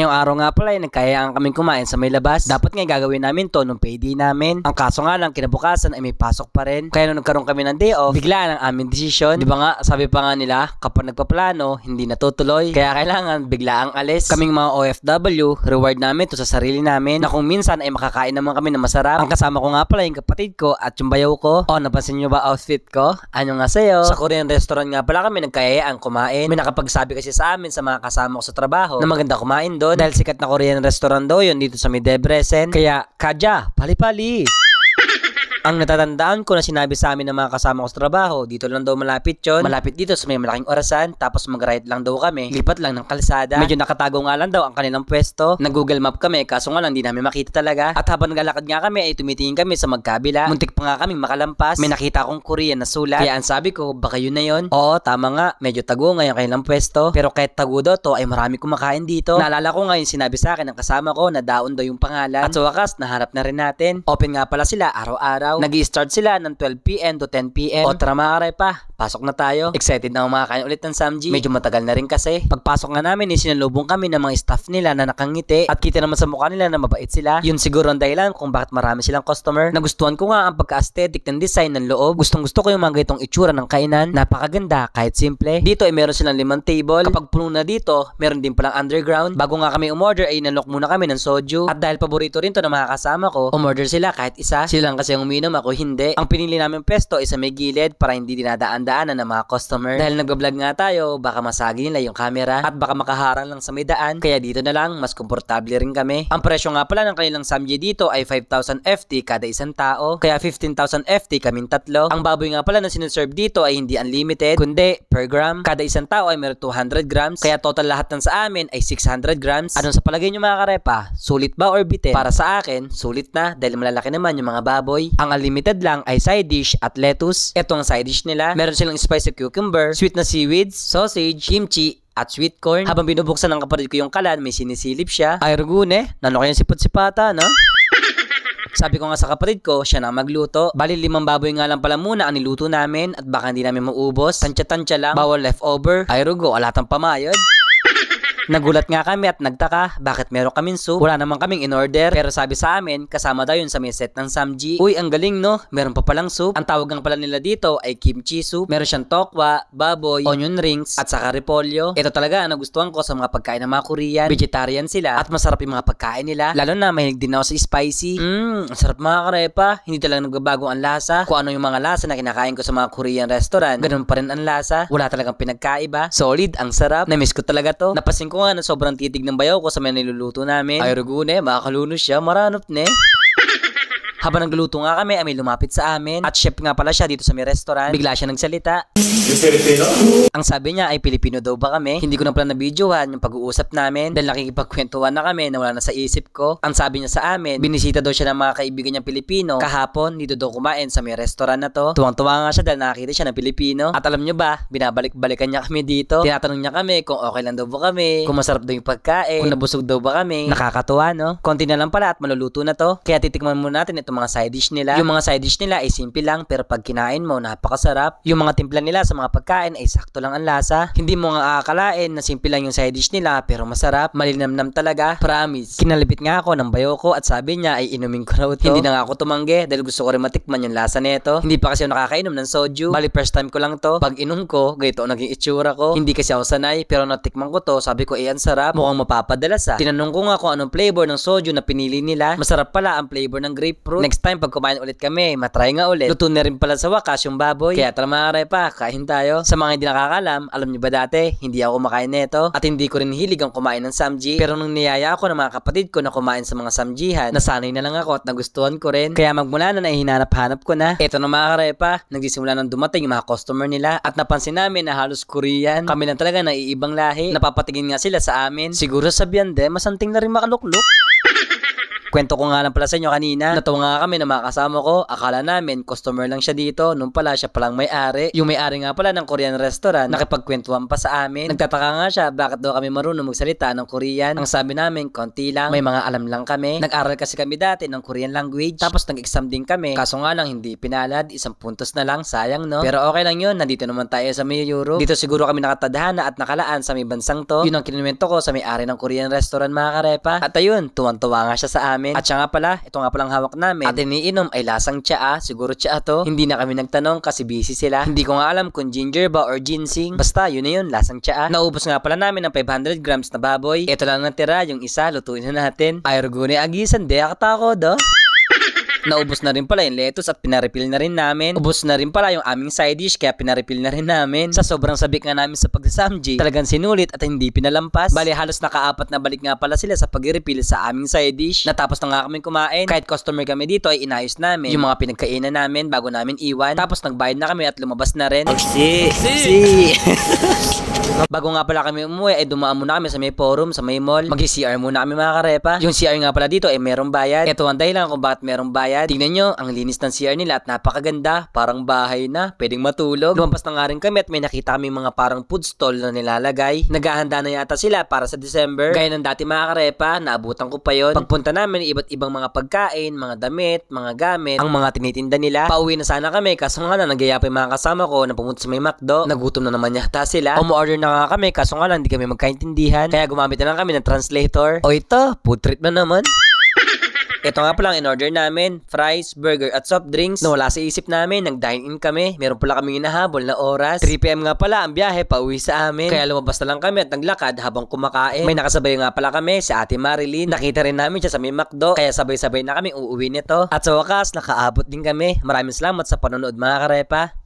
Ngayong araw nga pala ay nagkayaan kaming kumain sa may labas. Dapat nga gagawin namin to nung payday namin. Ang kaso nga lang kinabukasan ay may pasok pa rin. Kaya nung nagkaroon kami ng day off, biglaan ang aming desisyon. Di ba nga, sabi pa nga nila, kapag nagpaplano, hindi natutuloy. Kaya kailangan bigla ang alis. Kaming mga OFW, reward namin to sa sarili namin na kung minsan ay makakain naman kami na masarap. Ang kasama ko nga pala yung kapatid ko at yung bayaw ko. Oh, napansin nyo ba outfit ko? Ano nga sa'yo? Sa Korean restaurant nga pala kami nagkayaan kumain. May nakapagsabi kasi sa amin sa mga kasama ko sa trabaho na maganda kumain doon dahil sikat na Korean restaurant daw yun dito sa may Debrecen. Kaya, Kaja, pali-pali! Ang natatandaan ko na sinabi sa amin ng mga kasama ko sa trabaho, dito lang daw malapit yun. Malapit dito sa may malaking orasan, tapos mag-right lang daw kami. Lipat lang ng kalsada. Medyo nakatago nga lang daw ang kanilang pwesto. Nag-Google Map kami, kaso nga lang di namin makita talaga. At habang naglalakad nga kami ay tumitingin kami sa magkabila. Muntik pa nga kaming makalampas. May nakita akong Korean na sulat. Kaya ang sabi ko, baka yun na yun. Oo, tama nga. Medyo tago nga yung kanilang pwesto. Pero kahit tago daw to, ay marami kumakain dito. Naalala ko nga yung sinabi sa akin ng kasama ko na Daon daw yung pangalan. At sa wakas, naharap na rin natin. Open nga pala sila araw-araw. Nag-i-start sila ng 12 PM to 10 PM. O tara mga karepa, pasok na tayo. Excited na ako makakain ulit ng Samji. Medyo matagal na rin kasi. Pagpasok nga namin, sinalubong kami ng mga staff nila na nakangiti. At kita naman sa mukha nila na mabait sila. Yun siguro ang dahilan kung bakit marami silang customer. Nagustuhan ko nga ang pagka-aesthetic ng design ng loob. Gustong gusto ko yung mga ganitong itsura ng kainan. Napakaganda kahit simple. Dito ay meron silang 5 table. Kapag puno na dito, meron din palang underground. Bago nga kami umorder ay nalok muna kami ng soju. At dahil paborito rin to ng mga kasama ko, umorder sila kahit isa. Sila lang kasi ang uminom, ako hindi. Ang pinili namin pesto ay sa may gilid para hindi dinadaan-daanan ng mga customer. Dahil nagbablog nga tayo, baka masagi nila yung camera at baka makaharang lang sa may daan. Kaya dito na lang, mas komportable rin kami. Ang presyo nga pala ng kanilang Samji dito ay 5,000 FT kada isang tao. Kaya 15,000 FT kaming tatlo. Ang baboy nga pala na sinuserve dito ay hindi unlimited, kundi per gram. Kada isang tao ay meron 200 grams. Kaya total lahat ng sa amin ay 600 grams. Anong sa palagay nyo mga karepa? Sulit ba or bitin? Para sa akin, sulit na dahil malalaki naman yung mga baboy. Ang unlimited lang ay side dish at lettuce. Ito ang side dish nila. Meron silang spicy cucumber, sweet na seaweeds, sausage, kimchi, at sweet corn. Habang binubuksan ng kapatid ko yung kalan, may sinisilip siya. Ay rugune, nano kayang sipot-sipata, no? Sabi ko nga sa kapatid ko, siya na magluto. Bali 5 baboy nga lang pala muna ang niluto namin at baka hindi namin maubos. Tansya-tansya lang, bawal leftover. Ay rugo, alatang pamayod. Nagulat nga kami at nagtaka, bakit meron kaming soup? Wala naman kaming in-order. Pero sabi sa amin, kasama daw yun sa may set ng Samji. Uy, ang galing no? Meron pa palang soup. Ang tawag nga pala nila dito ay kimchi soup. Meron siyang tokwa, baboy, onion rings, at saka repolyo. Ito talaga ang nagustuhan ko sa mga pagkain ng mga Korean. Vegetarian sila at masarap yung mga pagkain nila. Lalo na mahilig din ako sa spicy. Ang sarap mga karepa. Hindi talaga nagbabago ang lasa. Kung ano yung mga lasa na kinakain ko sa mga Korean restaurant, ganun pa rin ang lasa. Wala talagang pinagkaiba. Solid, ang sarap. Na-miss ko talaga to. Napasin ko nga na sobrang titig ng bayaw ko sa may niluluto namin. Ay rugune, makakalunod siya, maranop ne. Habang nagluluto nga kami, may lumapit sa amin. At chef nga pala siya dito sa may restaurant. Bigla siya nagsalita. Yung Filipino? Ang sabi niya ay Pilipino daw ba kami? Hindi ko na pala na-videohan yung pag-uusap namin dahil nakikipagkwentuhan na kami na wala na sa isip ko. Ang sabi niya sa amin, binisita daw siya ng mga kaibigan niyang Pilipino kahapon dito daw kumain sa may restaurant na to. Tuwang-tuwa nga siya dahil nakakita siya ng Pilipino. At alam niyo ba, binabalik-balikan niya kami dito. Tinatanong niya kami kung okay lang daw ba kami, kung masarap daw yung pagkain, kung nabusog daw ba kami. Nakakatuwa no? Konti na lang pala at maluluto na to. Kaya titikman muna natin itong mga side dish nila. Yung mga side dish nila ay simple lang pero pag kinain mo napakasarap. Yung mga timpla nila sa mga pagkain ay sakto lang ang lasa. Hindi mo nga aakalain na simple lang yung side dish nila pero masarap. Malinamnam talaga. Promise. Kinalipit nga ako ng bayo ko at sabi niya ay inumin ko raw to. Hindi na nga ako tumanggi dahil gusto ko rin matikman yung lasa nito. Hindi pa kasi ako nakakainom ng soju. Bali first time ko lang to. Pag inom ko, ganito ang naging itsura ko. Hindi kasi ako sanay pero natikman ko to. Sabi ko ang sarap. Mukhang mapapadalas ah. Tinanong ko nga kung anong flavor ng soju na pinili nila. Masarap pala ang flavor ng grapefruit. Next time pag kumain ulit kami, matry nga ulit. Luto na rin pala sa wakas yung baboy. Kaya tara mga karepa, kain tayo. Sa mga hindi nakakalam, alam niyo ba dati, hindi ako kumakain nito at hindi ko rin hilig ang kumain ng Samji. Pero nung niyaya ako ng mga kapatid ko na kumain sa mga Samjihan, nasanay na lang ako at nagustuhan ko rin. Kaya magmula na hinanap-hanap ko na. Eto na mga karepa, nagsisimula nang dumating yung mga customer nila at napansin namin na halos Korean. Kami lang talaga naiibang lahi. Napapatingin nga sila sa amin. Siguro sabihan din, masanting na rin makalukluk. Kwento ko nga lang pala sa inyo kanina, natawa nga kami na mga kasama ko, akala namin customer lang siya dito, nung pala siya palang may-ari. Yung may-ari nga pala ng Korean restaurant, nakipagkwentuhan pa sa amin. Nagtataka nga siya bakit daw kami marunong magsalita ng Korean. Ang sabi namin, konti lang, may mga alam lang kami. Nag-aral kasi kami dati ng Korean language, tapos nag-exam din kami. Kaso nga lang hindi pinalad, isang puntos na lang, sayang no? Pero okay lang yun, nandito naman tayo sa may Europe. Dito siguro kami nakatadhana at nakalaan sa may bansang to. Yun ang kinuwento ko sa may-ari ng Korean restaurant mga karepa. At ayun, tuwan-tuwa nga siya sa amin. At siya nga pala, ito nga palang hawak namin. At iniinom ay lasang tsaa, siguro tsaa to. Hindi na kami nagtanong kasi busy sila. Hindi ko nga alam kung ginger ba or ginseng. Basta yun na yun, lasang tsaa. Naubos nga pala namin ng 500 grams na baboy. Ito lang natira, yung isa, lutuin na natin. Ay rugune agisan, di akatako do. Naubos na rin pala yung lettuce at pinarefill na rin namin. Ubos na rin pala yung aming side dish kaya pinarefill na rin namin. Sa sobrang sabik nga namin sa pagsasamji, talagang sinulit at hindi pinalampas. Bali halos nakaapat na balik nga pala sila sa pag-refill sa aming side dish. Natapos na nga kami kumain. Kahit customer kami dito ay inayos namin yung mga pinagkainan namin bago namin iwan. Tapos nagbayad na kami at lumabas na rin. Bago nga pala kami umuwi ay dumaan muna kami sa may forum, sa may mall. Mag-CR muna kami mga karepa. Yung CR nga pala dito ay merong bayad. Ito ang dahilan kung bakit merong bayad. Tingnan nyo, ang linis ng CR nila at napakaganda. Parang bahay na, pwedeng matulog. Lumampas na nga rin kami at may nakita kami mga parang food stall na nilalagay. Naghahanda na yata sila para sa December. Gaya ng dati mga karepa, naabutan ko pa yon. Pagpunta namin, iba't ibang mga pagkain, mga damit, mga gamit, ang mga tinitinda nila. Pauwi na sana kami, kaso nga lang nagyaya pa yung mga kasama ko na pumunta sa may McDo. Nagutom na naman yata sila. Umu-order na nga kami, kaso nga lang hindi kami magkaintindihan. Kaya gumamit na lang kami ng translator. O ito, food trip na naman. Ito nga pala ang in-order namin, fries, burger at soft drinks. Nawala sa isip namin, nag-dine-in kami. Meron pala kaming hinahabol na oras. 3 PM nga pala ang biyahe pauwi sa amin. Kaya lumabas na lang kami at naglakad habang kumakain. May nakasabay nga pala kami si Ate Marilyn. Nakita rin namin siya sa may McDo. Kaya sabay-sabay na kami uuwi nito. At sa wakas, nakaabot din kami. Maraming salamat sa panonood mga karepa.